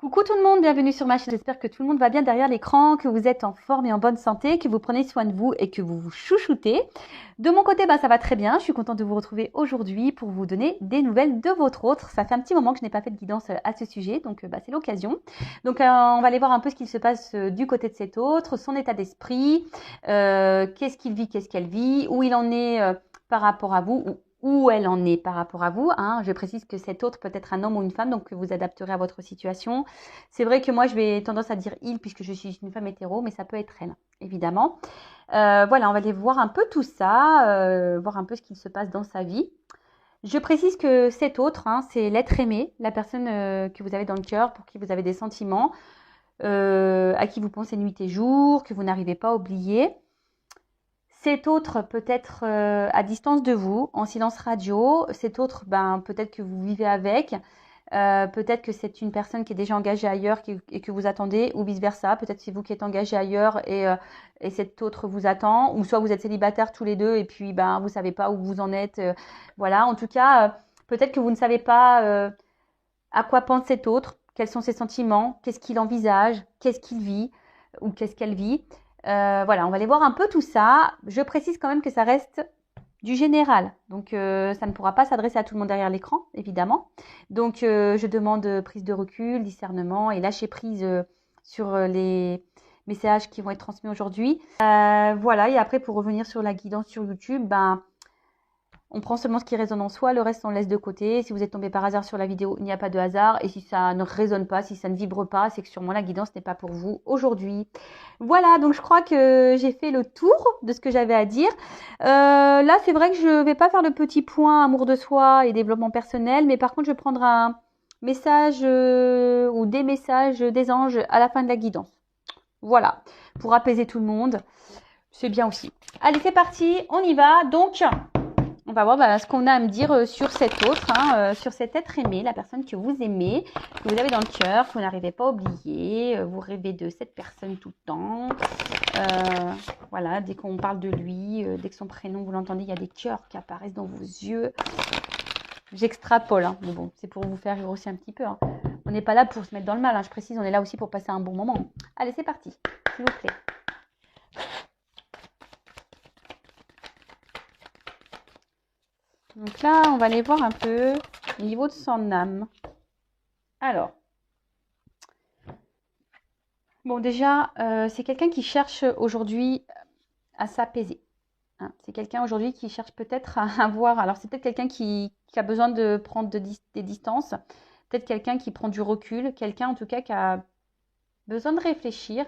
Coucou tout le monde, bienvenue sur ma chaîne. J'espère que tout le monde va bien derrière l'écran, que vous êtes en forme et en bonne santé, que vous prenez soin de vous et que vous vous chouchoutez. De mon côté, ça va très bien. Je suis contente de vous retrouver aujourd'hui pour vous donner des nouvelles de votre autre. Ça fait un petit moment que je n'ai pas fait de guidance à ce sujet, donc c'est l'occasion. Donc on va aller voir un peu ce qu'il se passe du côté de cet autre, son état d'esprit, qu'est-ce qu'il vit, qu'est-ce qu'elle vit, où il en est par rapport à vous, où elle en est par rapport à vous. Je précise que cet autre peut être un homme ou une femme, donc que vous adapterez à votre situation. C'est vrai que moi, je vais tendance à dire il, puisque je suis une femme hétéro, mais ça peut être elle, évidemment. Voilà, on va aller voir un peu tout ça, voir un peu ce qu'il se passe dans sa vie. Je précise que cet autre, c'est l'être aimé, la personne que vous avez dans le cœur, pour qui vous avez des sentiments, à qui vous pensez nuit et jour, que vous n'arrivez pas à oublier. Cet autre peut être à distance de vous, en silence radio. Cet autre, peut-être que vous vivez avec. Peut-être que c'est une personne qui est déjà engagée ailleurs et que vous attendez, ou vice-versa. Peut-être c'est vous qui êtes engagé ailleurs et cet autre vous attend. Ou soit vous êtes célibataires tous les deux et puis vous savez pas où vous en êtes. Voilà. En tout cas, peut-être que vous ne savez pas à quoi pense cet autre, quels sont ses sentiments, qu'est-ce qu'il envisage, qu'est-ce qu'il vit ou qu'est-ce qu'elle vit. Voilà, on va aller voir un peu tout ça. Je précise quand même que ça reste du général. Donc, ça ne pourra pas s'adresser à tout le monde derrière l'écran, évidemment. Donc, je demande prise de recul, discernement et lâcher prise sur les messages qui vont être transmis aujourd'hui. Voilà, et après, pour revenir sur la guidance sur YouTube, on prend seulement ce qui résonne en soi, le reste on laisse de côté. Si vous êtes tombé par hasard sur la vidéo, il n'y a pas de hasard. Et si ça ne résonne pas, si ça ne vibre pas, c'est que sûrement la guidance n'est pas pour vous aujourd'hui. Voilà, donc je crois que j'ai fait le tour de ce que j'avais à dire. Là, c'est vrai que je ne vais pas faire le petit point amour de soi et développement personnel, mais par contre, je vais prendre un message ou des messages des anges à la fin de la guidance. Voilà, pour apaiser tout le monde. C'est bien aussi. Allez, c'est parti, on y va. Donc, on va voir ce qu'on a à me dire sur cet autre, sur cet être aimé, la personne que vous aimez, que vous avez dans le cœur, que vous n'arrivez pas à oublier. Vous rêvez de cette personne tout le temps. Voilà, dès qu'on parle de lui, dès que son prénom, vous l'entendez, il y a des cœurs qui apparaissent dans vos yeux. J'extrapole, mais bon, c'est pour vous faire rire aussi un petit peu. On n'est pas là pour se mettre dans le mal, je précise, on est là aussi pour passer un bon moment. Allez, c'est parti, s'il vous plaît. Donc là, on va aller voir un peu au niveau de son âme. Alors, bon déjà, c'est quelqu'un qui cherche aujourd'hui à s'apaiser. C'est quelqu'un aujourd'hui qui cherche peut-être à avoir... Alors, c'est peut-être quelqu'un qui a besoin de prendre des distances. Peut-être quelqu'un qui prend du recul. Quelqu'un, en tout cas, qui a besoin de réfléchir.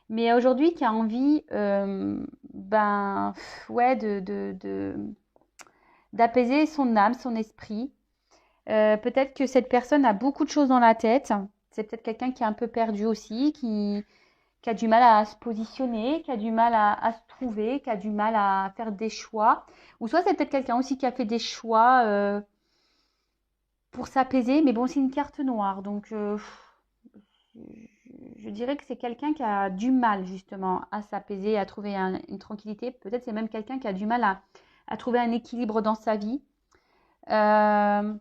Mais aujourd'hui, qui a envie, d'apaiser son âme, son esprit. Peut-être que cette personne a beaucoup de choses dans la tête. C'est peut-être quelqu'un qui est un peu perdu aussi, qui a du mal à se positionner, qui a du mal à se trouver, qui a du mal à faire des choix. Ou soit c'est peut-être quelqu'un aussi qui a fait des choix pour s'apaiser, mais bon, c'est une carte noire. Donc, je dirais que c'est quelqu'un qui a du mal justement à s'apaiser, à trouver une tranquillité. Peut-être c'est même quelqu'un qui a du mal à trouver un équilibre dans sa vie. Ce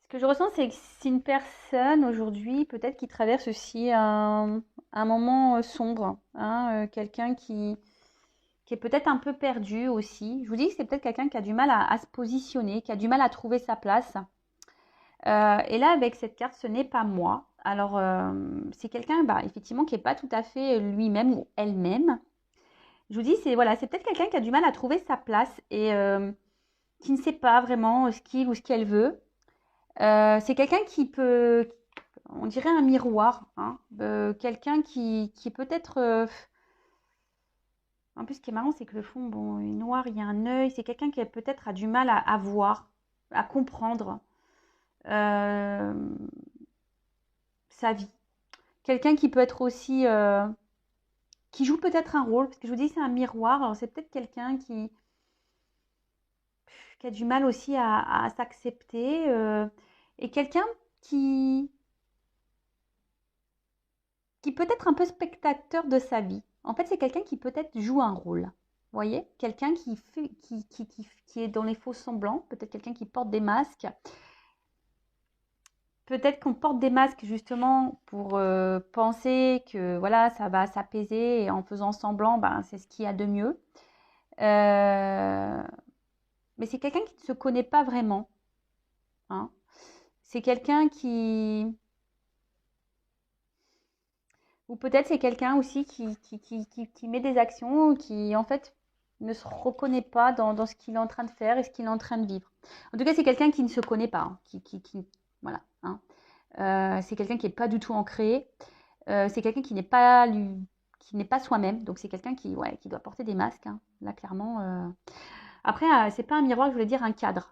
que je ressens, c'est que c'est une personne aujourd'hui, peut-être qui traverse aussi un moment sombre. Quelqu'un qui est peut-être un peu perdu aussi. Je vous dis que c'est peut-être quelqu'un qui a du mal à se positionner, qui a du mal à trouver sa place. Et là, avec cette carte, ce n'est pas moi. Alors, c'est quelqu'un, effectivement, qui n'est pas tout à fait lui-même ou elle-même. Je vous dis, c'est peut-être quelqu'un qui a du mal à trouver sa place et qui ne sait pas vraiment ce qu'il ou ce qu'elle veut. C'est quelqu'un qui peut, on dirait un miroir, quelqu'un qui peut-être... En plus, ce qui est marrant, c'est que le fond, est noir, il y a un œil. C'est quelqu'un qui peut-être a du mal à voir, à comprendre sa vie. Quelqu'un qui peut être aussi... qui joue peut-être un rôle, parce que je vous dis, c'est un miroir. Alors, c'est peut-être quelqu'un qui a du mal aussi à s'accepter. Et quelqu'un qui peut être un peu spectateur de sa vie. En fait, c'est quelqu'un qui peut-être joue un rôle. voyez? Quelqu'un qui est dans les faux semblants, peut-être quelqu'un qui porte des masques. Peut-être qu'on porte des masques justement pour penser que voilà, ça va s'apaiser et en faisant semblant, ben, c'est ce qu'il y a de mieux. Mais c'est quelqu'un qui ne se connaît pas vraiment, hein. C'est quelqu'un qui... Ou peut-être c'est quelqu'un aussi qui met des actions, qui en fait ne se reconnaît pas dans ce qu'il est en train de faire et ce qu'il est en train de vivre. En tout cas, c'est quelqu'un qui ne se connaît pas, hein, voilà, hein. C'est quelqu'un qui n'est pas du tout ancré. C'est quelqu'un qui n'est pas soi-même. Donc c'est quelqu'un qui doit porter des masques, hein. Là, clairement. Après, c'est pas un miroir, je voulais dire un cadre.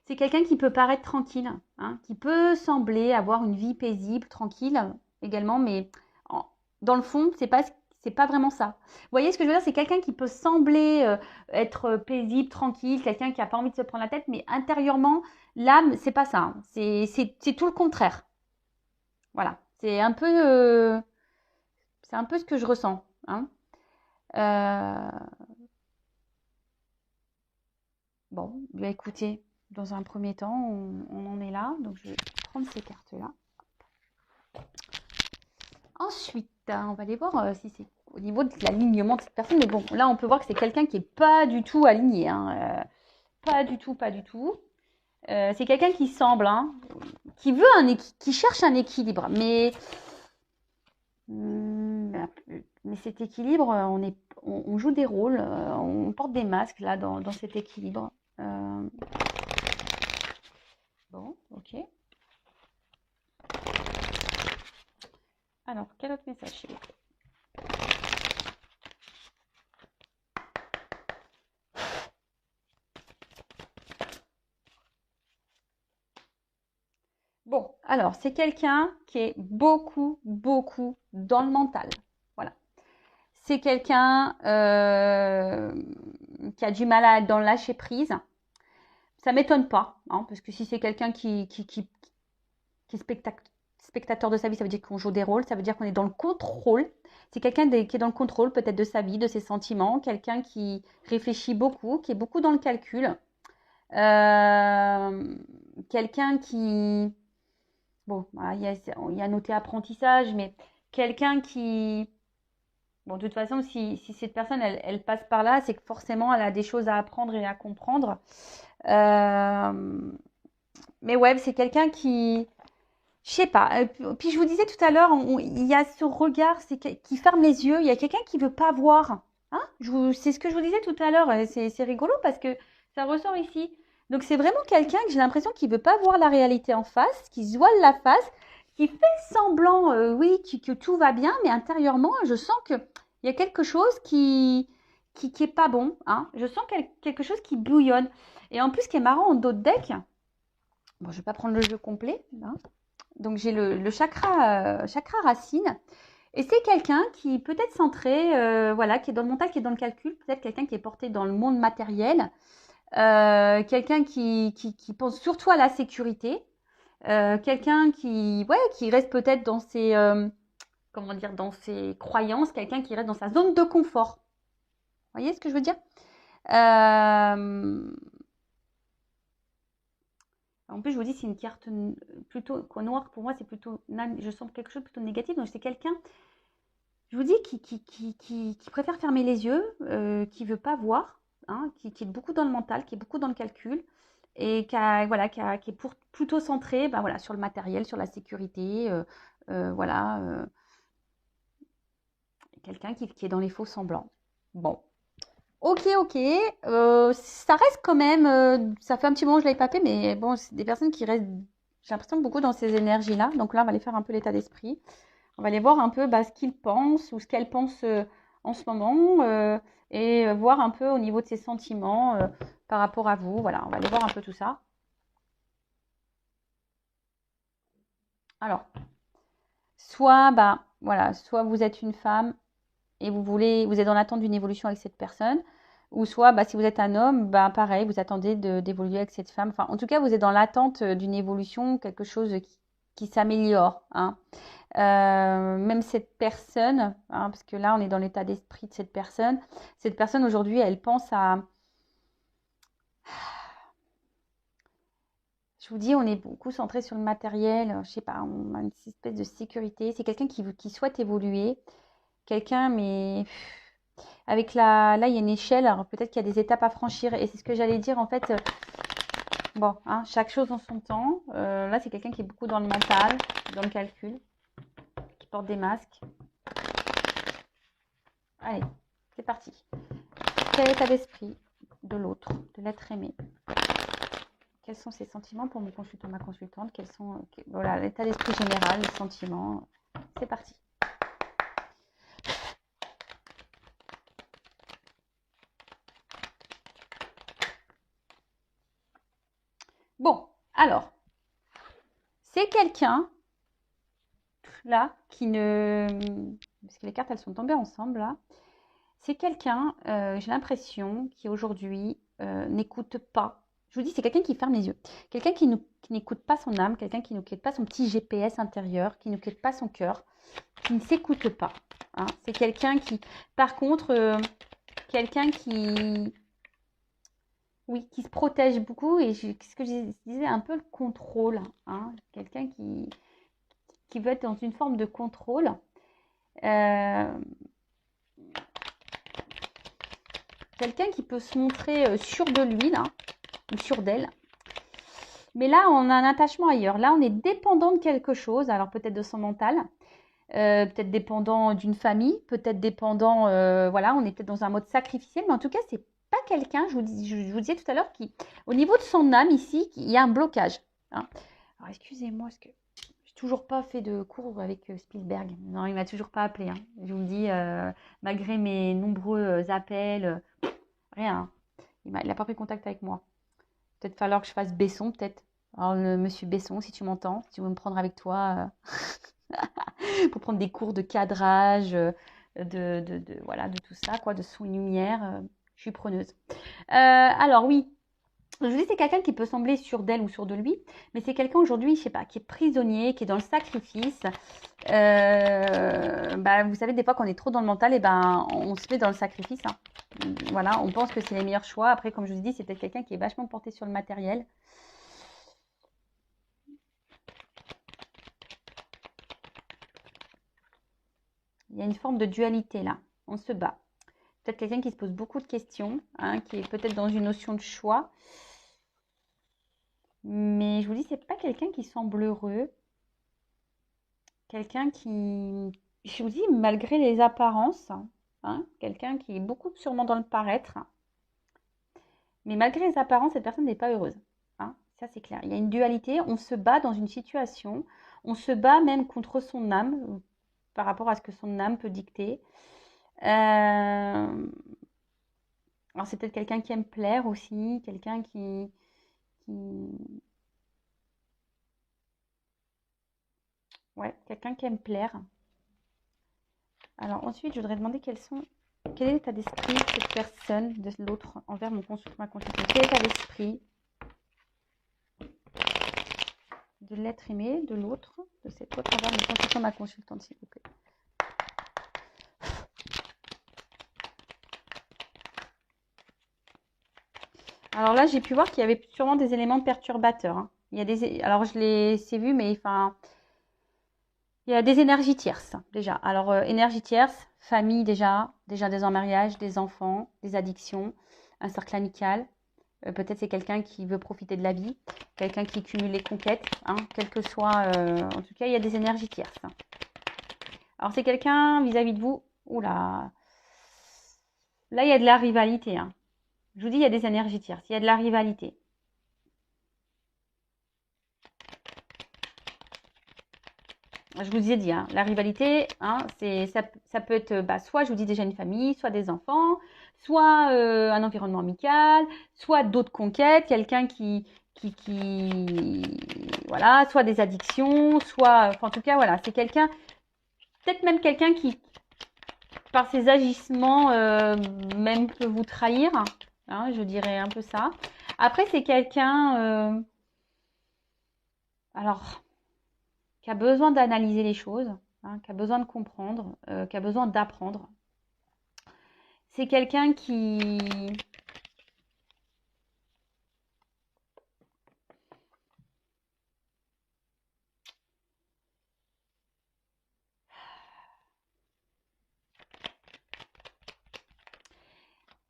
C'est quelqu'un qui peut paraître tranquille, hein, qui peut sembler avoir une vie paisible, tranquille également, mais dans le fond, c'est pas vraiment ça. Vous voyez ce que je veux dire? C'est quelqu'un qui peut sembler être paisible, tranquille, quelqu'un qui n'a pas envie de se prendre la tête, mais intérieurement, l'âme, c'est pas ça, hein. C'est tout le contraire. Voilà, c'est un peu ce que je ressens, hein. Euh, bon, bah écoutez, dans un premier temps, on en est là, donc je vais prendre ces cartes-là. Ensuite, on va aller voir si c'est au niveau de l'alignement de cette personne. Mais bon, là, on peut voir que c'est quelqu'un qui n'est pas du tout aligné, hein. Pas du tout, pas du tout. C'est quelqu'un qui semble, hein, qui cherche un équilibre. Mais cet équilibre, on joue des rôles, on porte des masques là dans cet équilibre. Bon, ok. Alors, quel autre message s'il vous plaît? Bon, alors, c'est quelqu'un qui est beaucoup, beaucoup dans le mental. Voilà. C'est quelqu'un qui a du mal à être dans le lâcher prise. Ça ne m'étonne pas, hein, parce que si c'est quelqu'un qui est spectateur de sa vie, ça veut dire qu'on joue des rôles, ça veut dire qu'on est dans le contrôle. C'est quelqu'un qui est dans le contrôle peut-être de sa vie, de ses sentiments, quelqu'un qui réfléchit beaucoup, qui est beaucoup dans le calcul. Quelqu'un qui... Bon, il y a noté apprentissage, mais quelqu'un qui... Bon, de toute façon, si cette personne, elle passe par là, c'est que forcément, elle a des choses à apprendre et à comprendre. Mais ouais, c'est quelqu'un qui... Je sais pas. Puis je vous disais tout à l'heure, il y a ce regard qui ferme les yeux. Il y a quelqu'un qui veut pas voir. Hein, c'est ce que je vous disais tout à l'heure. C'est rigolo parce que ça ressort ici. Donc c'est vraiment quelqu'un que j'ai l'impression qui veut pas voir la réalité en face, qui se voile la face, qui fait semblant, oui, que tout va bien, mais intérieurement, je sens que il y a quelque chose qui est pas bon. Hein. Je sens quelque chose qui bouillonne. Et en plus, ce qui est marrant en dos de deck, bon, je vais pas prendre le jeu complet, là. Donc j'ai le chakra racine. Et c'est quelqu'un qui peut être centré, voilà, qui est dans le mental, qui est dans le calcul, peut-être quelqu'un qui est porté dans le monde matériel, quelqu'un qui pense surtout à la sécurité, quelqu'un qui reste peut-être dans ses, comment dire, dans ses croyances, quelqu'un qui reste dans sa zone de confort. Vous voyez ce que je veux dire? En plus, je vous dis, c'est une carte plutôt noire. Pour moi, c'est plutôt, je sens quelque chose de plutôt négatif. Donc, c'est quelqu'un, je vous dis, qui préfère fermer les yeux, qui ne veut pas voir, hein, qui est beaucoup dans le mental, qui est beaucoup dans le calcul et qui est plutôt centré ben, voilà, sur le matériel, sur la sécurité. Voilà. Quelqu'un qui est dans les faux semblants. Bon. Ok, ok. Ça reste quand même. Ça fait un petit moment que je ne l'avais pas fait, mais bon, c'est des personnes qui restent, j'ai l'impression, beaucoup dans ces énergies-là. Donc là, on va aller faire un peu l'état d'esprit. On va aller voir un peu ce qu'ils pensent ou ce qu'elles pensent en ce moment et voir un peu au niveau de ses sentiments par rapport à vous. Voilà, on va aller voir un peu tout ça. Alors, soit vous êtes une femme et vous êtes dans l'attente d'une évolution avec cette personne, ou soit si vous êtes un homme, pareil, vous attendez d'évoluer avec cette femme. Enfin, en tout cas, vous êtes dans l'attente d'une évolution, quelque chose qui s'améliore, hein. Même cette personne, hein, parce que là, on est dans l'état d'esprit de cette personne. Cette personne, aujourd'hui, elle pense à... Je vous dis, on est beaucoup centré sur le matériel. Je sais pas, on a une espèce de sécurité. C'est quelqu'un qui souhaite évoluer. Quelqu'un, mais avec là, il y a une échelle. Alors peut-être qu'il y a des étapes à franchir. Et c'est ce que j'allais dire, en fait. Bon, hein, chaque chose en son temps. Là, c'est quelqu'un qui est beaucoup dans le mental, dans le calcul, qui porte des masques. Allez, c'est parti. Quel état d'esprit de l'autre, de l'être aimé? Quels sont ses sentiments pour mon consultant, ma consultante? Quels sont, voilà, l'état d'esprit général, les sentiments? C'est parti. Bon, alors, c'est quelqu'un, là, qui ne... Parce que les cartes, elles sont tombées ensemble, là. C'est quelqu'un, j'ai l'impression, qui aujourd'hui n'écoute pas. Je vous dis, c'est quelqu'un qui ferme les yeux. Quelqu'un qui n'écoute pas son âme, quelqu'un qui n'écoute pas son petit GPS intérieur, qui n'écoute pas son cœur, qui ne s'écoute pas, hein. C'est quelqu'un qui, par contre, quelqu'un qui... Oui, qui se protège beaucoup et ce que je disais, un peu le contrôle, hein. Quelqu'un qui veut être dans une forme de contrôle. Quelqu'un qui peut se montrer sûr de lui, là, ou sûr d'elle. Mais là, on a un attachement ailleurs. Là, on est dépendant de quelque chose. Alors, peut-être de son mental, peut-être dépendant d'une famille, peut-être dépendant, voilà, on est peut-être dans un mode sacrificiel. Mais en tout cas, c'est pas quelqu'un, je vous disais tout à l'heure, qui, au niveau de son âme, ici, il y a un blocage, hein. Alors, excusez-moi, parce que j'ai toujours pas fait de cours avec Spielberg. Non, il m'a toujours pas appelé, hein. Je vous le dis, malgré mes nombreux appels, rien, hein. Il n'a pas pris contact avec moi. Peut-être falloir que je fasse Besson, peut-être. Alors, monsieur Besson, si tu m'entends, si tu veux me prendre avec toi pour prendre des cours de cadrage, voilà, de tout ça, quoi, de son et lumière, je suis preneuse. Alors, oui, je vous dis, c'est quelqu'un qui peut sembler sûr d'elle ou sûr de lui, mais c'est quelqu'un aujourd'hui, je sais pas, qui est prisonnier, qui est dans le sacrifice. Bah, vous savez, des fois, quand on est trop dans le mental, et ben, on se met dans le sacrifice, hein. Voilà, on pense que c'est les meilleurs choix. Après, comme je vous dis, c'est peut-être quelqu'un qui est vachement porté sur le matériel. Il y a une forme de dualité là. On se bat. Peut-être quelqu'un qui se pose beaucoup de questions, hein, qui est peut-être dans une notion de choix. Mais je vous dis, c'est pas quelqu'un qui semble heureux. Quelqu'un qui, je vous dis, malgré les apparences, hein, quelqu'un qui est beaucoup sûrement dans le paraître. Mais malgré les apparences, cette personne n'est pas heureuse, hein. Ça, c'est clair. Il y a une dualité. On se bat dans une situation. On se bat même contre son âme, par rapport à ce que son âme peut dicter. Alors, c'est peut-être quelqu'un qui aime plaire aussi, quelqu'un ouais, quelqu'un qui aime plaire. Alors, ensuite, je voudrais demander quel est l'état d'esprit de cette personne, de l'autre, envers ma consultante. Quel est l'état d'esprit de l'être aimé, de l'autre, de cet autre, envers mon consultant, ma consultante, s'il vous plaît. Alors là, j'ai pu voir qu'il y avait sûrement des éléments perturbateurs, hein. Il y a alors je l'ai vu, mais enfin, il y a des énergies tierces déjà. Alors énergie tierce, famille déjà des mariages, des enfants, des addictions, un cercle amical. Peut-être c'est quelqu'un qui veut profiter de la vie, quelqu'un qui cumule les conquêtes, hein, quel que soit. En tout cas, il y a des énergies tierces. Alors c'est quelqu'un vis-à-vis de vous. Oula, là il y a de la rivalité, hein. Je vous dis, il y a des énergies tierces, il y a de la rivalité. Je vous ai dit, hein, la rivalité, hein, ça peut être, soit je vous dis déjà une famille, soit des enfants, soit un environnement amical, soit d'autres conquêtes, quelqu'un voilà, soit des addictions, soit, enfin, en tout cas, voilà, c'est quelqu'un, peut-être même quelqu'un qui, par ses agissements, même peut vous trahir, hein, je dirais un peu ça. Après, c'est quelqu'un, alors, qui a besoin d'analyser les choses, hein, qui a besoin de comprendre, qui a besoin d'apprendre. C'est quelqu'un qui...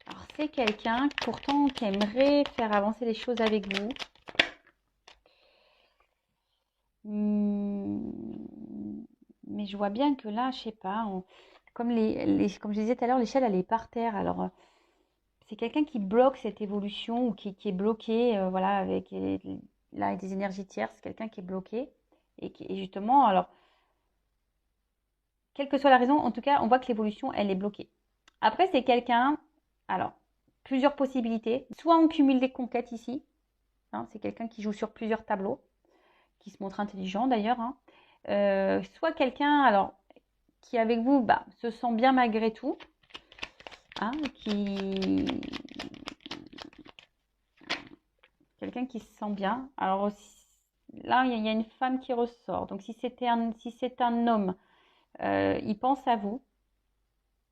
Alors, c'est quelqu'un, pourtant, qui aimerait faire avancer les choses avec vous. Mais je vois bien que là, je sais pas, comme comme je disais tout à l'heure, l'échelle, elle est par terre. Alors, c'est quelqu'un qui bloque cette évolution ou qui est bloqué, voilà, avec là, des énergies tierces. C'est quelqu'un qui est bloqué. Et justement, alors, quelle que soit la raison, en tout cas, on voit que l'évolution, elle est bloquée. Après, c'est quelqu'un, alors, plusieurs possibilités. Soit on cumule des conquêtes ici, hein, c'est quelqu'un qui joue sur plusieurs tableaux, qui se montre intelligent d'ailleurs, hein. Soit quelqu'un, alors, qui avec vous bah, se sent bien malgré tout, hein, quelqu'un qui se sent bien. Alors là, il y a une femme qui ressort. Donc si c'est un homme, il pense à vous,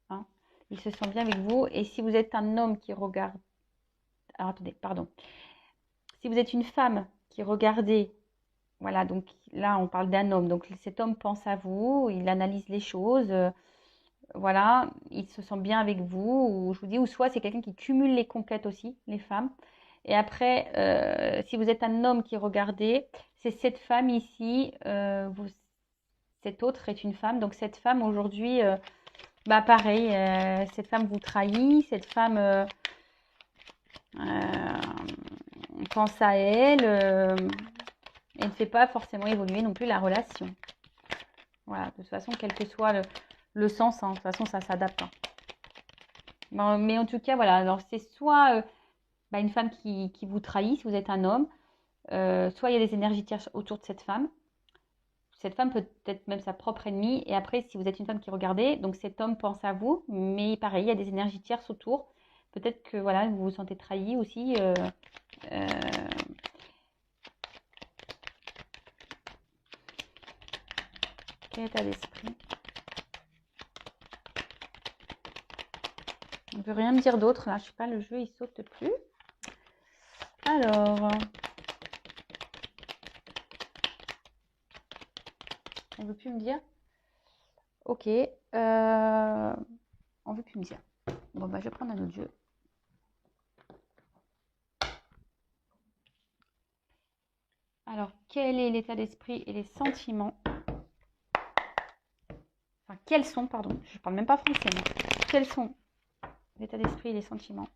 hein, il se sent bien avec vous. Et si vous êtes un homme qui regarde, alors attendez, pardon. Si vous êtes une femme qui regardez, voilà, donc là on parle d'un homme. Donc cet homme pense à vous, il analyse les choses. Voilà, il se sent bien avec vous, ou je vous dis, ou soit c'est quelqu'un qui cumule les conquêtes aussi, les femmes. Et après, si vous êtes un homme qui regardez, c'est cette femme ici, cette autre est une femme. Donc cette femme aujourd'hui, bah pareil, cette femme vous trahit, cette femme pense à elle et ne fait pas forcément évoluer non plus la relation. Voilà, de toute façon, quel que soit le sens, hein, de toute façon, ça s'adapte. Hein. Bon, mais en tout cas, voilà, alors c'est soit bah, une femme qui vous trahit, si vous êtes un homme, soit il y a des énergies tierces autour de cette femme. Cette femme peut être même sa propre ennemie. Et après, si vous êtes une femme qui regardez, donc cet homme pense à vous, mais pareil, il y a des énergies tierces autour. Peut-être que voilà, vous vous sentez trahi aussi. Quel état d'esprit? On ne veut rien me dire d'autre. Là, je sais pas, le jeu, il saute plus. Alors, on ne veut plus me dire. Ok. On ne veut plus me dire. Bon, bah, je vais prendre un autre jeu. Alors, quel est l'état d'esprit et les sentiments? Enfin, quels sont, pardon, je ne parle même pas français, mais quels sont l'état d'esprit et les sentiments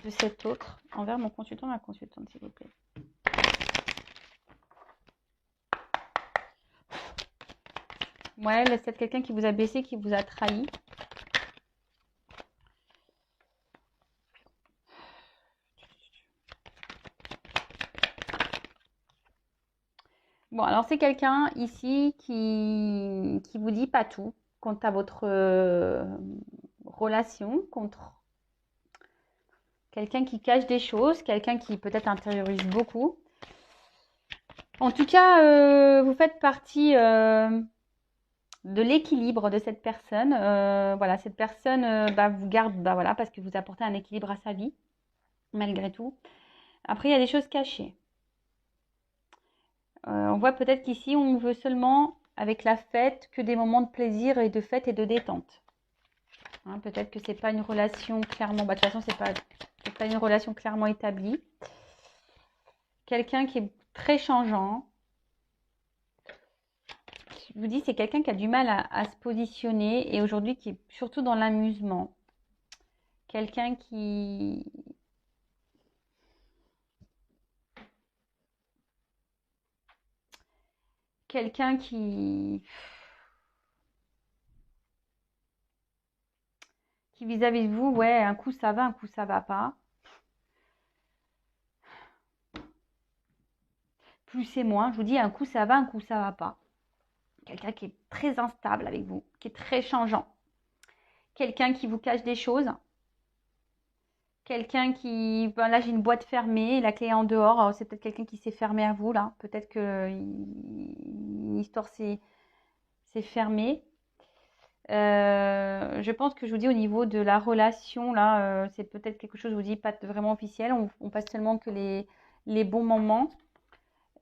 de cet autre envers mon consultant, ma consultante, s'il vous plaît. Ouais, c'est quelqu'un qui vous a blessé, qui vous a trahi. Bon, alors c'est quelqu'un ici qui vous dit pas tout quant à votre relation, contre quelqu'un qui cache des choses, quelqu'un qui peut-être intériorise beaucoup. En tout cas, vous faites partie de l'équilibre de cette personne. Voilà, cette personne bah, vous garde bah, voilà, parce que vous apportez un équilibre à sa vie, malgré tout. Après, il y a des choses cachées. On voit peut-être qu'ici, on veut seulement, avec la fête, que des moments de plaisir et de fête et de détente. Hein, peut-être que c'est pas une relation clairement... Bah, de toute façon, c'est pas une relation clairement établie. Quelqu'un qui est très changeant. Je vous dis, c'est quelqu'un qui a du mal à se positionner et aujourd'hui qui est surtout dans l'amusement. Quelqu'un qui... Quelqu'un qui vis-à-vis de vous, ouais, un coup ça va, un coup ça va pas. Plus et moins, je vous dis, un coup ça va, un coup ça va pas. Quelqu'un qui est très instable avec vous, qui est très changeant. Quelqu'un qui vous cache des choses. Quelqu'un qui... Ben là, j'ai une boîte fermée, la clé est en dehors. Alors, c'est peut-être quelqu'un qui s'est fermé à vous, là. Peut-être que une histoire s'est fermée. Je pense que je vous dis au niveau de la relation, là, c'est peut-être quelque chose, je vous dis, pas vraiment officiel. On passe seulement que les bons moments.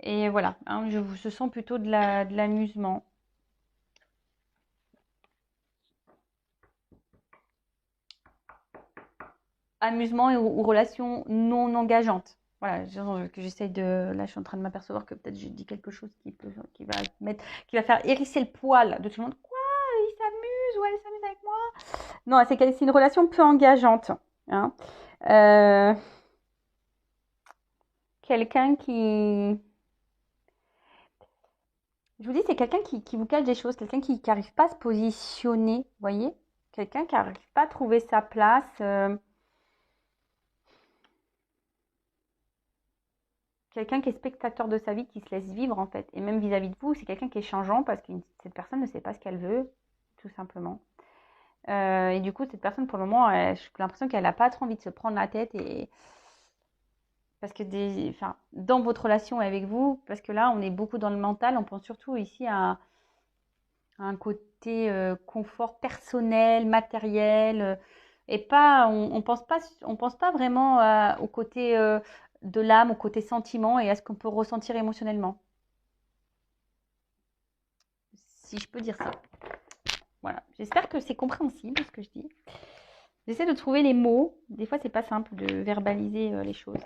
Et voilà, hein, je sens plutôt de l'amusement. Amusement ou relation non engageante. Voilà, que j'essaye de. Là, je suis en train de m'apercevoir que peut-être j'ai dit quelque chose qui va faire hérisser le poil de tout le monde. Quoi? Il s'amuse ou elle s'amuse avec moi? Non, c'est une relation peu engageante. Hein. Quelqu'un qui. Je vous dis, c'est quelqu'un qui vous cache des choses, quelqu'un qui n'arrive pas à se positionner, vous voyez? Quelqu'un qui n'arrive pas à trouver sa place. Quelqu'un qui est spectateur de sa vie, qui se laisse vivre en fait. Et même vis-à-vis de vous, c'est quelqu'un qui est changeant parce que cette personne ne sait pas ce qu'elle veut, tout simplement. Et du coup, cette personne, pour le moment, j'ai l'impression qu'elle n'a pas trop envie de se prendre la tête. Parce que dans votre relation avec vous, parce que là, on est beaucoup dans le mental, on pense surtout ici à un côté confort personnel, matériel, et pas, on pense pas vraiment au côté de l'âme, au côté sentiment et à ce qu'on peut ressentir émotionnellement. Si je peux dire ça. Voilà. J'espère que c'est compréhensible ce que je dis. J'essaie de trouver les mots. Des fois, c'est pas simple de verbaliser les choses.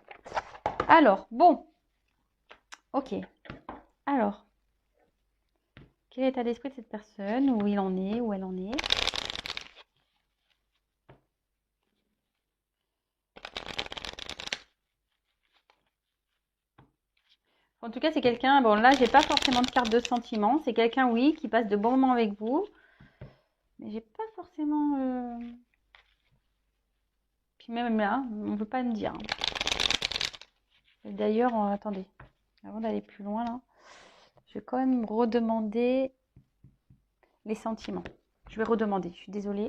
Alors, bon. Ok. Alors, quel est l'état d'esprit de cette personne? Où il en est? Où elle en est? En tout cas, c'est quelqu'un, bon là, j'ai pas forcément de carte de sentiment. C'est quelqu'un, oui, qui passe de bons moments avec vous. Mais j'ai pas forcément... Puis même là, on veut pas me dire. D'ailleurs, attendez, avant d'aller plus loin là, je vais quand même redemander les sentiments. Je vais redemander, je suis désolée.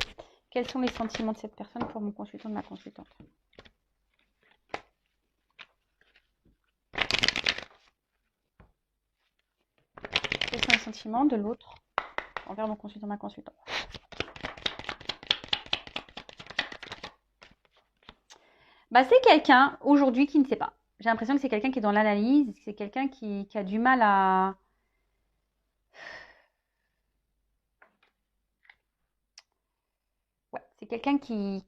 Quels sont les sentiments de cette personne pour mon consultant, de ma consultante? Quels sont les sentiments de l'autre envers mon consultant, ma consultante? Bah, c'est quelqu'un aujourd'hui qui ne sait pas. J'ai l'impression que c'est quelqu'un qui est dans l'analyse, c'est quelqu'un qui a du mal à... Ouais, c'est quelqu'un qui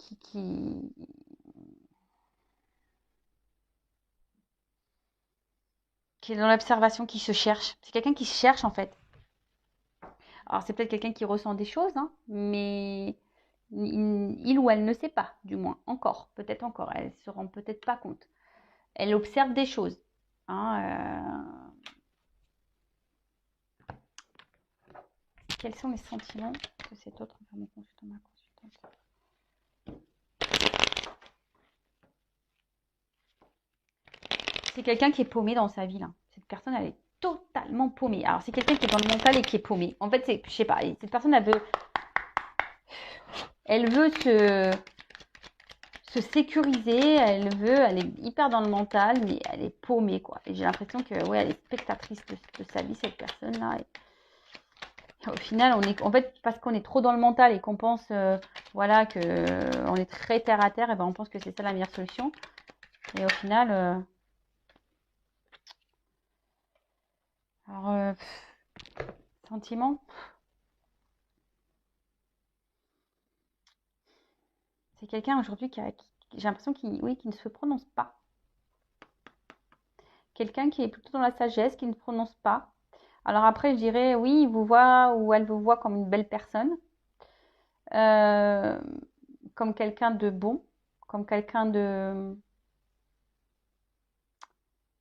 est dans l'observation, qui se cherche. C'est quelqu'un qui se cherche en fait. Alors c'est peut-être quelqu'un qui ressent des choses, hein, mais il ou elle ne sait pas, du moins, encore, peut-être encore. Elle ne se rend peut-être pas compte. Elle observe des choses. Hein, Quels sont les sentiments de cet autre envers mon consultant, ma consultante? C'est quelqu'un qui est paumé dans sa vie, là. Cette personne, elle est totalement paumée. Alors, c'est quelqu'un qui est dans le mental et qui est paumé. En fait, je sais pas, cette personne, elle veut se sécuriser, elle est hyper dans le mental, mais elle est paumée, quoi. Et j'ai l'impression que, ouais, elle est spectatrice de sa vie, cette personne-là. Et au final, en fait, parce qu'on est trop dans le mental et qu'on pense, voilà, que on est très terre à terre, et ben on pense que c'est ça la meilleure solution. Et au final, alors, sentiment. C'est quelqu'un aujourd'hui j'ai l'impression qu'il ne se prononce pas. Quelqu'un qui est plutôt dans la sagesse, qui ne se prononce pas. Alors après, je dirais, oui, il vous voit ou elle vous voit comme une belle personne, comme quelqu'un de bon, comme quelqu'un de...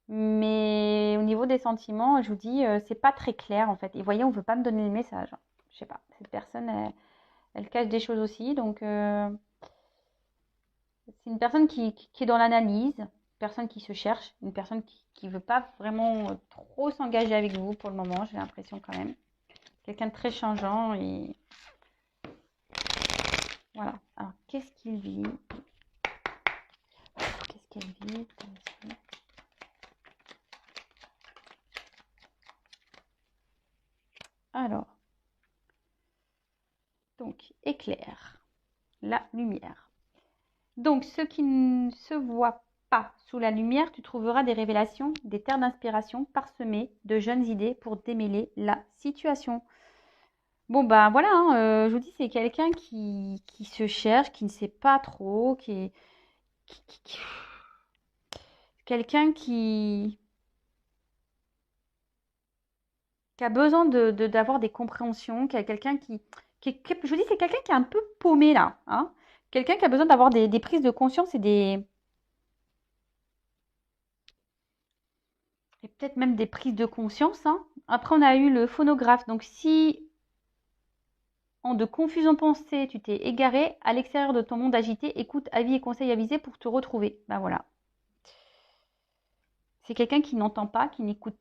Mais au niveau des sentiments, je vous dis, c'est pas très clair en fait. Et voyez, on veut pas me donner le message. Je sais pas, cette personne, elle cache des choses aussi, donc... C'est une personne qui est dans l'analyse, une personne qui se cherche, une personne qui ne veut pas vraiment trop s'engager avec vous pour le moment, j'ai l'impression quand même. Quelqu'un de très changeant et voilà. Alors, qu'est-ce qu'il vit? Quelle vie. Alors, donc, éclair, la lumière. Donc, ce qui ne se voit pas sous la lumière, tu trouveras des révélations, des terres d'inspiration parsemées de jeunes idées pour démêler la situation. Bon, bah voilà, hein, je vous dis, c'est quelqu'un qui se cherche, qui ne sait pas trop, quelqu'un qui a besoin d'avoir des compréhensions, qui a quelqu'un je vous dis, c'est quelqu'un qui est un peu paumé là, hein. Quelqu'un qui a besoin d'avoir des prises de conscience et peut-être même des prises de conscience, hein. Après, on a eu le phonographe. Donc, si en de confusion pensée, tu t'es égaré à l'extérieur de ton monde agité, écoute, avis et conseils avisés pour te retrouver. Ben voilà. C'est quelqu'un qui n'entend pas, qui n'écoute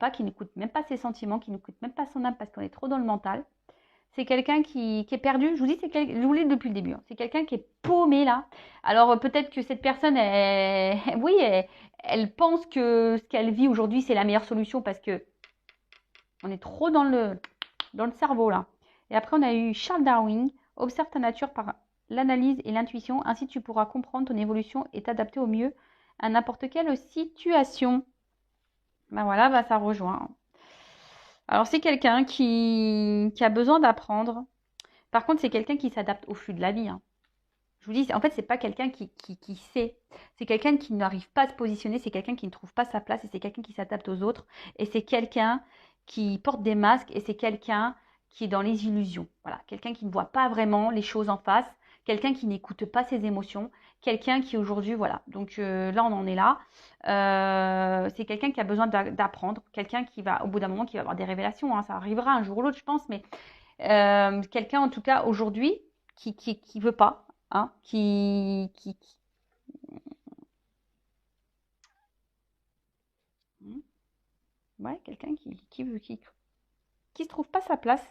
même pas ses sentiments, qui n'écoute même pas son âme parce qu'on est trop dans le mental. C'est quelqu'un qui est perdu. Je vous dis, je vous l'ai dit depuis le début, hein. C'est quelqu'un qui est paumé là. Alors peut-être que cette personne, oui, elle pense que ce qu'elle vit aujourd'hui, c'est la meilleure solution parce que on est trop dans le cerveau là. Et après, on a eu Charles Darwin. Observe ta nature par l'analyse et l'intuition. Ainsi, tu pourras comprendre ton évolution et t'adapter au mieux à n'importe quelle situation. Ben voilà, bah ça rejoint. Alors, c'est quelqu'un qui a besoin d'apprendre. Par contre, c'est quelqu'un qui s'adapte au flux de la vie, hein. Je vous dis, en fait, c'est pas quelqu'un qui sait. C'est quelqu'un qui n'arrive pas à se positionner. C'est quelqu'un qui ne trouve pas sa place. Et c'est quelqu'un qui s'adapte aux autres. Et c'est quelqu'un qui porte des masques. Et c'est quelqu'un qui est dans les illusions. Voilà. Quelqu'un qui ne voit pas vraiment les choses en face. Quelqu'un qui n'écoute pas ses émotions. Quelqu'un qui aujourd'hui, voilà. Donc là, on en est là. C'est quelqu'un qui a besoin d'apprendre. Quelqu'un qui va, au bout d'un moment, qui va avoir des révélations, hein. Ça arrivera un jour ou l'autre, je pense. Mais quelqu'un, en tout cas, aujourd'hui, qui veut pas. Hein, ouais, quelqu'un qui se trouve pas sa place.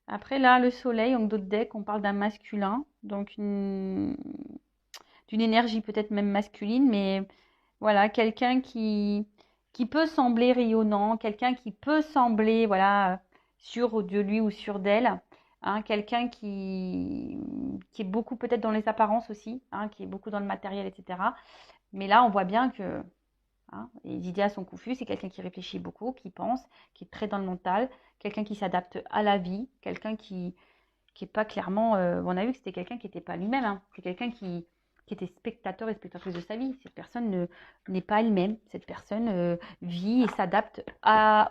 Après là, le soleil, en d'autres decks, on parle d'un masculin, donc d'une énergie peut-être même masculine, mais voilà, quelqu'un qui peut sembler rayonnant, quelqu'un qui peut sembler, voilà, sûr de lui ou sûr d'elle, hein, quelqu'un qui est beaucoup peut-être dans les apparences aussi, hein, qui est beaucoup dans le matériel, etc. Mais là, on voit bien que, hein, les idées sont confuses. C'est quelqu'un qui réfléchit beaucoup, qui pense, qui est très dans le mental, quelqu'un qui s'adapte à la vie, quelqu'un qui est pas clairement. On a vu que c'était quelqu'un qui n'était pas lui-même, hein. C'est quelqu'un qui était spectateur et spectatrice de sa vie. Cette personne n'est pas elle-même. Cette personne vit et s'adapte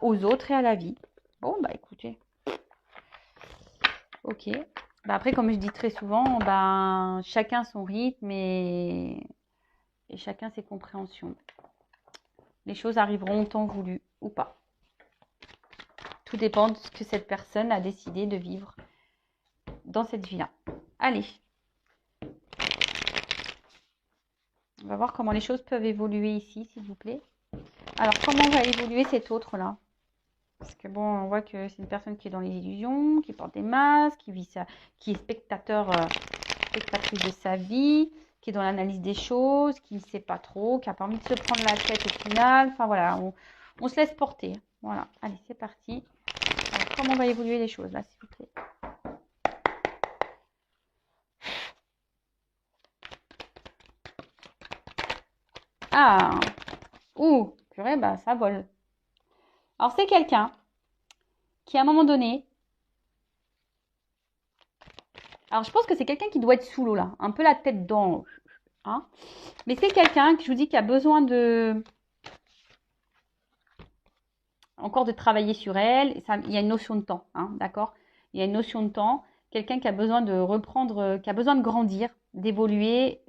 aux autres et à la vie. Bon, bah écoutez. Ok. Bah, après, comme je dis très souvent, ben, chacun son rythme et chacun ses compréhensions. Les choses arriveront au temps voulu ou pas. Tout dépend de ce que cette personne a décidé de vivre dans cette vie-là. Allez. On va voir comment les choses peuvent évoluer ici, s'il vous plaît. Alors, comment va évoluer cet autre-là? Parce que bon, on voit que c'est une personne qui est dans les illusions, qui porte des masques, qui est spectatrice de sa vie, qui est dans l'analyse des choses, qui ne sait pas trop, qui n'a pas envie de se prendre la tête au final. Enfin voilà, on se laisse porter. Voilà, allez, c'est parti. Alors, comment va évoluer les choses là, s'il vous plaît? Ah, ouh, purée, bah ça vole. Alors c'est quelqu'un qui à un moment donné, alors je pense que c'est quelqu'un qui doit être sous l'eau là, un peu la tête dans l'eau, hein. Mais c'est quelqu'un que je vous dis qui a besoin encore de travailler sur elle. Ça, il y a une notion de temps, hein, d'accord? Il y a une notion de temps. Quelqu'un qui a besoin de reprendre, qui a besoin de grandir, d'évoluer,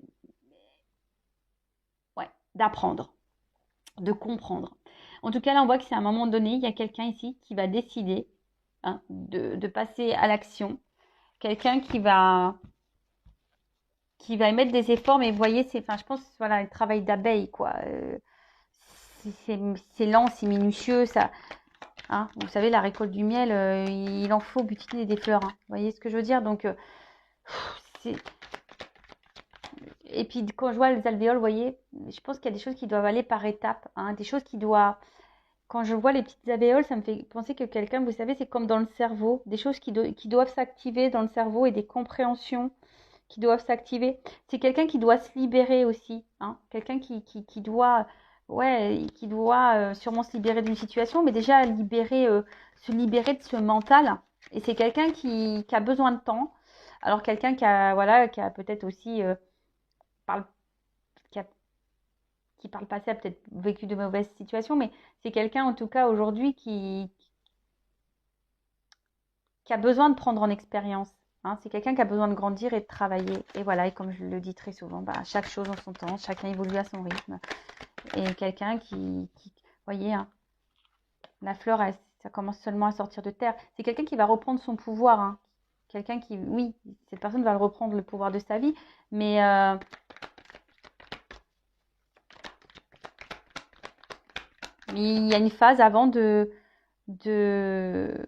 ouais, d'apprendre, de comprendre. En tout cas, là, on voit que c'est à un moment donné, il y a quelqu'un ici qui va décider, hein, de passer à l'action. Quelqu'un qui va émettre des efforts, mais vous voyez, je pense, voilà, le travail d'abeille, quoi. C'est lent, c'est minutieux, ça. Hein, vous savez, la récolte du miel, il en faut butiner des fleurs, hein. Vous voyez ce que je veux dire? Donc, Et puis quand je vois les alvéoles, vous voyez, je pense qu'il y a des choses qui doivent aller par étapes, hein, des choses qui doivent. Quand je vois les petites alvéoles, ça me fait penser que quelqu'un, vous savez, c'est comme dans le cerveau, des choses qui doivent s'activer dans le cerveau et des compréhensions qui doivent s'activer. C'est quelqu'un qui doit se libérer aussi, hein, quelqu'un qui doit, ouais, qui doit sûrement se libérer d'une situation, mais déjà se libérer de ce mental. Et c'est quelqu'un qui a besoin de temps. Alors quelqu'un qui a, voilà, qui a peut-être aussi parle, qui a qui par le passé a peut-être vécu de mauvaises situations, mais c'est quelqu'un en tout cas aujourd'hui qui a besoin de prendre en expérience. Hein. C'est quelqu'un qui a besoin de grandir et de travailler. Et voilà, et comme je le dis très souvent, bah, chaque chose en son temps, chacun évolue à son rythme. Et quelqu'un voyez, hein, la fleur, ça commence seulement à sortir de terre. C'est quelqu'un qui va reprendre son pouvoir. Hein. Quelqu'un qui, oui, cette personne va reprendre le pouvoir de sa vie, mais il y a une phase avant de, de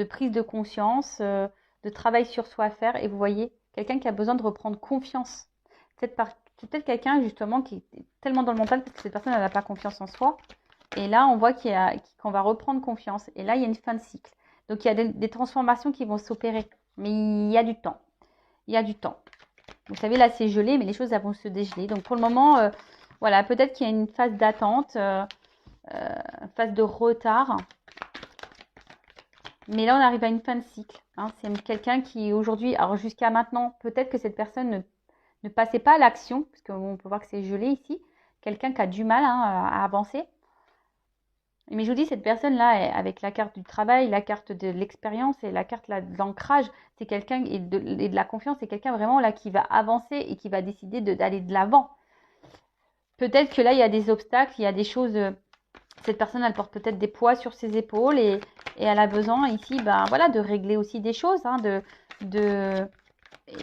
prise de conscience, de travail sur soi à faire. Et vous voyez, quelqu'un qui a besoin de reprendre confiance. C'est peut-être quelqu'un justement qui est tellement dans le mental parce que cette personne n'a pas confiance en soi. Et là, on voit qu'on va reprendre confiance. Et là, il y a une fin de cycle. Donc, il y a des transformations qui vont s'opérer. Mais il y a du temps. Il y a du temps. Vous savez, là, c'est gelé, mais les choses elles vont se dégeler. Donc, pour le moment, voilà, peut-être qu'il y a une phase d'attente, phase de retard. Mais là, on arrive à une fin de cycle. Hein. C'est quelqu'un qui, aujourd'hui, alors jusqu'à maintenant, peut-être que cette personne ne passait pas à l'action, parce qu'on peut voir que c'est gelé ici. Quelqu'un qui a du mal à avancer. Mais je vous dis, cette personne-là, avec la carte du travail, la carte de l'expérience et la carte là, de l'ancrage, c'est quelqu'un, et de la confiance, c'est quelqu'un vraiment là qui va avancer et qui va décider d'aller de l'avant. Peut-être que là, il y a des obstacles, il y a des choses. Cette personne, elle porte peut-être des poids sur ses épaules et elle a besoin ici, ben voilà, de régler aussi des choses, hein,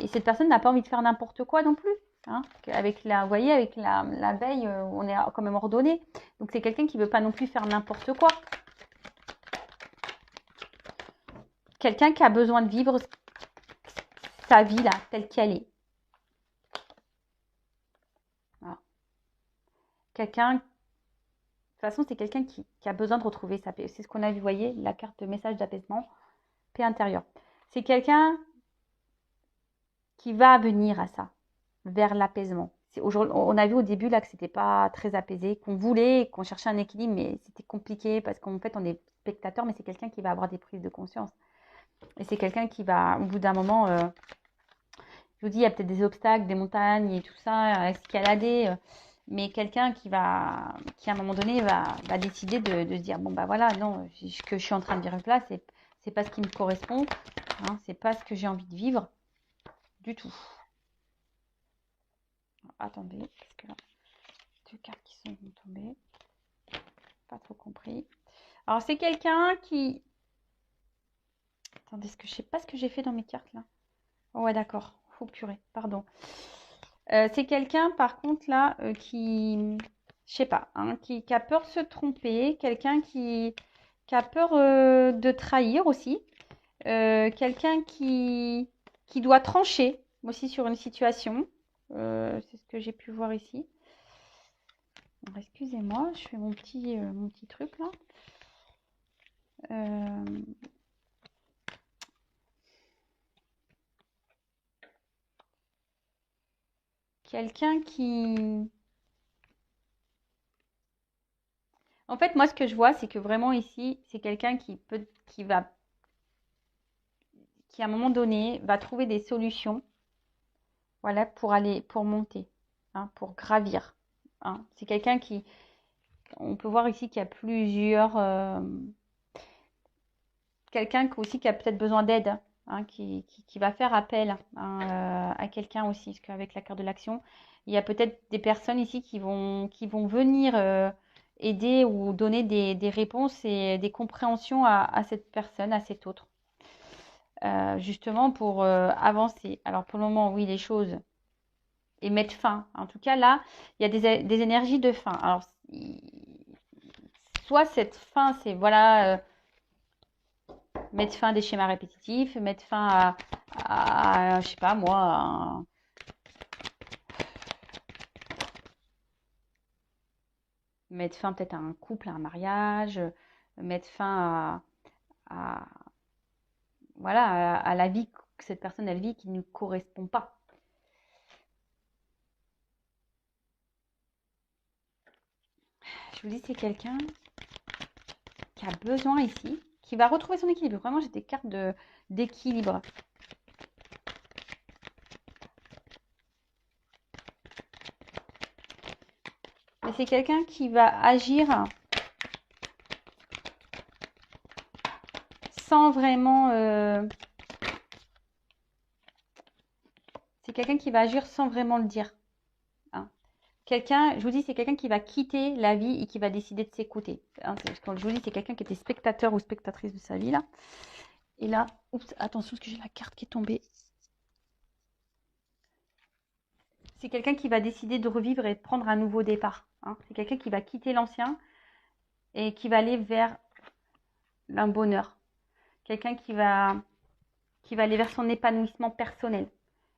Et cette personne n'a pas envie de faire n'importe quoi non plus. Hein. Avec vous voyez, avec la veille, on est quand même ordonné. Donc c'est quelqu'un qui ne veut pas non plus faire n'importe quoi. Quelqu'un qui a besoin de vivre sa vie là, telle qu'elle est. Voilà. Quelqu'un, de toute façon, c'est quelqu'un qui a besoin de retrouver sa paix. C'est ce qu'on a vu, vous voyez, la carte de message d'apaisement, paix intérieure. C'est quelqu'un qui va venir à ça, vers l'apaisement. On a vu au début là que c'était pas très apaisé, qu'on voulait, qu'on cherchait un équilibre, mais c'était compliqué parce qu'en fait on est spectateur, mais c'est quelqu'un qui va avoir des prises de conscience. Et c'est quelqu'un qui va, au bout d'un moment, je vous dis, il y a peut-être des obstacles, des montagnes et tout ça, à escalader, mais quelqu'un qui à un moment donné, va décider de se dire, bon bah voilà, non, ce que je suis en train de vivre là, c'est pas ce qui me correspond, hein, c'est pas ce que j'ai envie de vivre du tout. Attendez, parce que là, deux cartes qui sont tombées. Pas trop compris. Alors, c'est quelqu'un qui... Attendez, je sais pas ce que j'ai fait dans mes cartes, là. Oh, ouais, d'accord. Oh, purée, pardon. C'est quelqu'un, par contre, là, qui... Je sais pas, hein, qui a peur de se tromper. Quelqu'un qui a peur de trahir aussi. Quelqu'un qui doit trancher aussi sur une situation. C'est ce que j'ai pu voir ici. Excusez-moi, je fais mon petit truc là. Quelqu'un qui... En fait, moi, ce que je vois, c'est que vraiment ici, c'est quelqu'un qui à un moment donné, va trouver des solutions, voilà, pour monter, hein, pour gravir. Hein. C'est quelqu'un on peut voir ici qu'il y a plusieurs, quelqu'un aussi qui a peut-être besoin d'aide, hein, qui va faire appel hein, à quelqu'un aussi, parce qu'avec la carte de l'action, il y a peut-être des personnes ici qui vont venir aider ou donner des réponses et des compréhensions à cette personne, à cet autre, justement pour avancer. Alors pour le moment, oui, les choses et mettre fin. En tout cas, là, il y a des énergies de fin. Alors, soit cette fin, c'est voilà mettre fin à des schémas répétitifs, mettre fin à je sais pas moi, mettre fin peut-être à un couple, à un mariage, mettre fin à, voilà, à la vie que cette personne elle vit qui ne correspond pas. Je vous dis, c'est quelqu'un qui a besoin ici, qui va retrouver son équilibre. Vraiment, j'ai des cartes d'équilibre. Mais c'est quelqu'un qui va agir sans vraiment... c'est quelqu'un qui va agir sans vraiment le dire. Hein. Quelqu'un, je vous dis, c'est quelqu'un qui va quitter la vie et qui va décider de s'écouter. Hein, quand je vous dis, c'est quelqu'un qui était spectateur ou spectatrice de sa vie, là. Et là, oups, attention, parce que j'ai la carte qui est tombée. C'est quelqu'un qui va décider de revivre et de prendre un nouveau départ. Hein. C'est quelqu'un qui va quitter l'ancien et qui va aller vers un bonheur. Quelqu'un qui va aller vers son épanouissement personnel.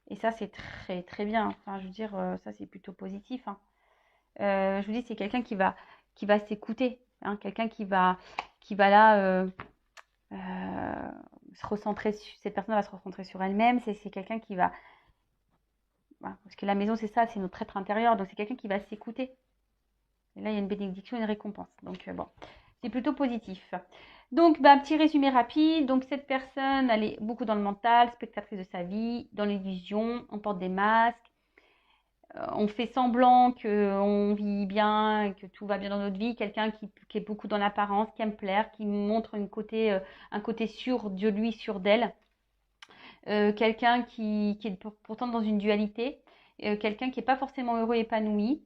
Et ça, c'est très, très bien. Enfin, je veux dire, ça, c'est plutôt positif. Hein. Je vous dis, c'est quelqu'un qui va s'écouter. Hein. Quelqu'un qui va là se recentrer. Cette personne va se recentrer sur elle-même. C'est quelqu'un qui va... Voilà, parce que la maison, c'est ça, c'est notre être intérieur. Donc, c'est quelqu'un qui va s'écouter. Et là, il y a une bénédiction et une récompense. Donc, bon, c'est plutôt positif. Donc, bah, petit résumé rapide. Donc, cette personne, elle est beaucoup dans le mental, spectatrice de sa vie, dans l'illusion, on porte des masques, on fait semblant qu'on vit bien, que tout va bien dans notre vie. Quelqu'un qui est beaucoup dans l'apparence, qui aime plaire, qui montre un côté sûr de lui, sûr d'elle. Quelqu'un qui est pourtant dans une dualité. Quelqu'un qui n'est pas forcément heureux et épanoui.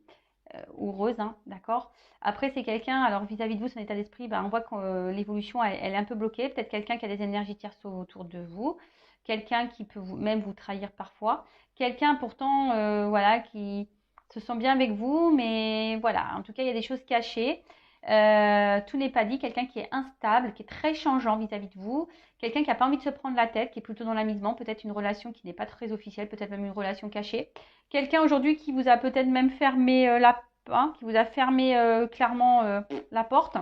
Ou heureuse, hein, d'accord. Après, c'est quelqu'un, alors vis-à-vis de vous, son état d'esprit, ben, on voit que l'évolution, elle est un peu bloquée. Peut-être quelqu'un qui a des énergies tierces autour de vous, quelqu'un qui peut même vous trahir parfois, quelqu'un pourtant, voilà, qui se sent bien avec vous, mais voilà, en tout cas, il y a des choses cachées. Tout n'est pas dit. Quelqu'un qui est instable, qui est très changeant vis-à-vis de vous, quelqu'un qui n'a pas envie de se prendre la tête, qui est plutôt dans l'amusement, peut-être une relation qui n'est pas très officielle, peut-être même une relation cachée. Quelqu'un aujourd'hui qui vous a peut-être même fermé qui vous a fermé clairement la porte.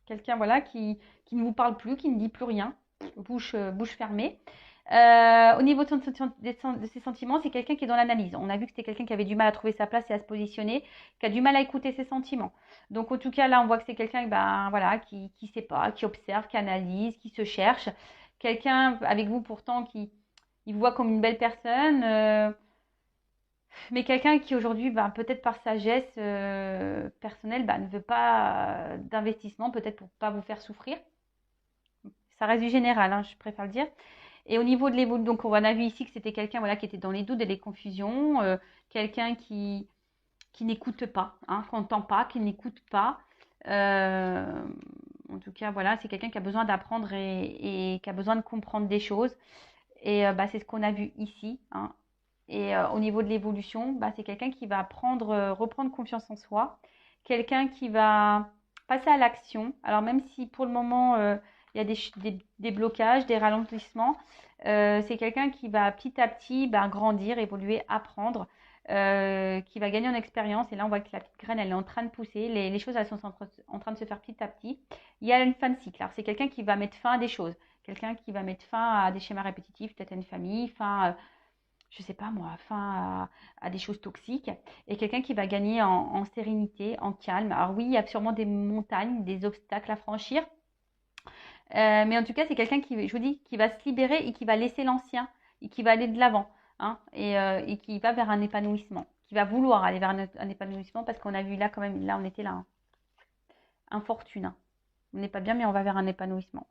Quelqu'un voilà qui ne vous parle plus, qui ne dit plus rien, bouche fermée. Au niveau de ses sentiments, c'est quelqu'un qui est dans l'analyse. On a vu que c'était quelqu'un qui avait du mal à trouver sa place et à se positionner, qui a du mal à écouter ses sentiments. Donc en tout cas là, on voit que c'est quelqu'un ben, voilà, qui sait pas, qui observe, qui analyse, qui se cherche. Quelqu'un avec vous pourtant qui il vous voit comme une belle personne. Mais quelqu'un qui aujourd'hui, ben, peut-être par sagesse personnelle, ben, ne veut pas d'investissement, peut-être pour ne pas vous faire souffrir. Ça reste du général, hein, je préfère le dire. Et au niveau de l'évolution, donc on a vu ici que c'était quelqu'un voilà, qui était dans les doutes et les confusions, quelqu'un qui n'écoute pas, hein, qu'on n'entend pas, qui n'écoute pas. Euh, en tout cas, voilà, c'est quelqu'un qui a besoin d'apprendre et qui a besoin de comprendre des choses. Et bah, c'est ce qu'on a vu ici. Hein. Et au niveau de l'évolution, bah, c'est quelqu'un qui va reprendre confiance en soi, quelqu'un qui va passer à l'action. Alors même si pour le moment, il y a des blocages, des ralentissements, c'est quelqu'un qui va petit à petit bah, grandir, évoluer, apprendre, qui va gagner en expérience. Et là, on voit que la petite graine, elle est en train de pousser. Les choses, elles sont en train de se faire petit à petit. Il y a une fin de cycle. Alors, c'est quelqu'un qui va mettre fin à des choses. Quelqu'un qui va mettre fin à des schémas répétitifs, peut-être à une famille, fin je sais pas moi, fin à des choses toxiques, et quelqu'un qui va gagner en sérénité, en calme. Alors oui, il y a sûrement des montagnes, des obstacles à franchir, mais en tout cas, c'est quelqu'un qui, je vous dis, qui va se libérer et qui va laisser l'ancien, et qui va aller de l'avant, hein, et qui va vers un épanouissement, qui va vouloir aller vers un épanouissement, parce qu'on a vu là quand même, là on était là, hein, infortune, hein. On n'est pas bien, mais on va vers un épanouissement.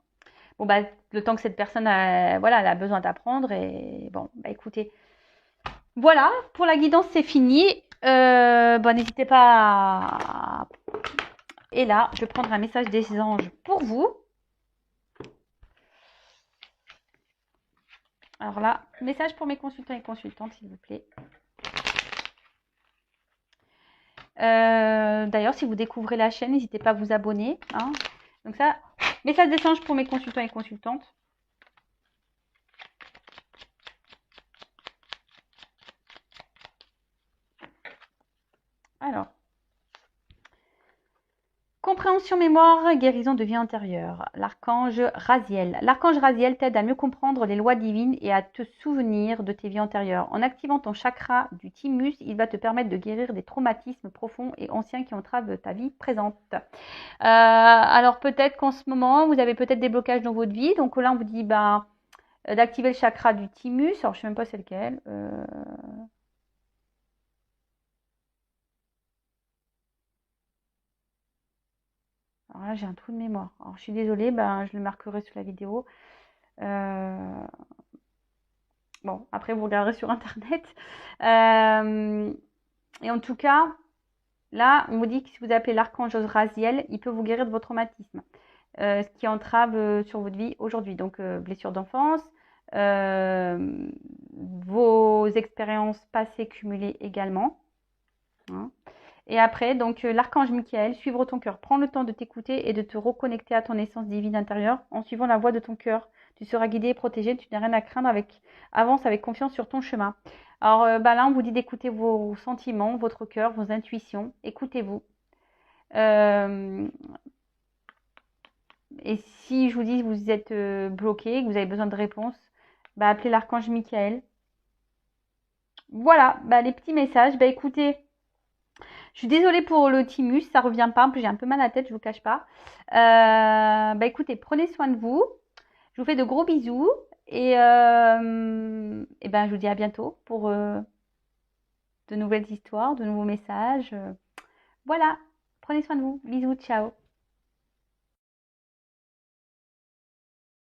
Bon, bah, le temps que cette personne voilà, elle a besoin d'apprendre, et bon, bah écoutez, voilà, pour la guidance, c'est fini. Bon, n'hésitez pas à... Et là, je vais prendre un message des anges pour vous. Alors là, message pour mes consultants et consultantes, s'il vous plaît. D'ailleurs, si vous découvrez la chaîne, n'hésitez pas à vous abonner. Hein. Donc ça, message des anges pour mes consultants et consultantes. Alors, Compréhension, mémoire, guérison de vie antérieure. L'archange Raziel. L'archange Raziel t'aide à mieux comprendre les lois divines et à te souvenir de tes vies antérieures. En activant ton chakra du thymus, il va te permettre de guérir des traumatismes profonds et anciens qui entravent ta vie présente. Alors peut-être qu'en ce moment, vous avez peut-être des blocages dans votre vie. Donc là, on vous dit d'activer le chakra du thymus. Alors je ne sais même pas c'est lequel. Alors là, j'ai un trou de mémoire. Alors, je suis désolée, je le marquerai sur la vidéo. Bon, après, vous regarderez sur Internet. Et en tout cas, là, on vous dit que si vous appelez l'archange Raziel, il peut vous guérir de vos traumatismes, ce qui entrave sur votre vie aujourd'hui. Donc, blessures d'enfance, vos expériences passées cumulées également. Hein. Et après, donc, l'archange Michael, suivre ton cœur. Prends le temps de t'écouter et de te reconnecter à ton essence divine intérieure en suivant la voie de ton cœur. Tu seras guidé et protégé, tu n'as rien à craindre, avance avec confiance sur ton chemin. Alors là, on vous dit d'écouter vos sentiments, votre cœur, vos intuitions. Écoutez-vous. Et si je vous dis que vous êtes bloqué, que vous avez besoin de réponses, appelez l'archange Michael. Voilà, les petits messages. Écoutez, je suis désolée pour le thymus, ça revient pas. En plus, j'ai un peu mal à la tête, je vous cache pas. Écoutez, prenez soin de vous. Je vous fais de gros bisous. Et je vous dis à bientôt pour de nouvelles histoires, de nouveaux messages. Voilà, prenez soin de vous. Bisous, ciao.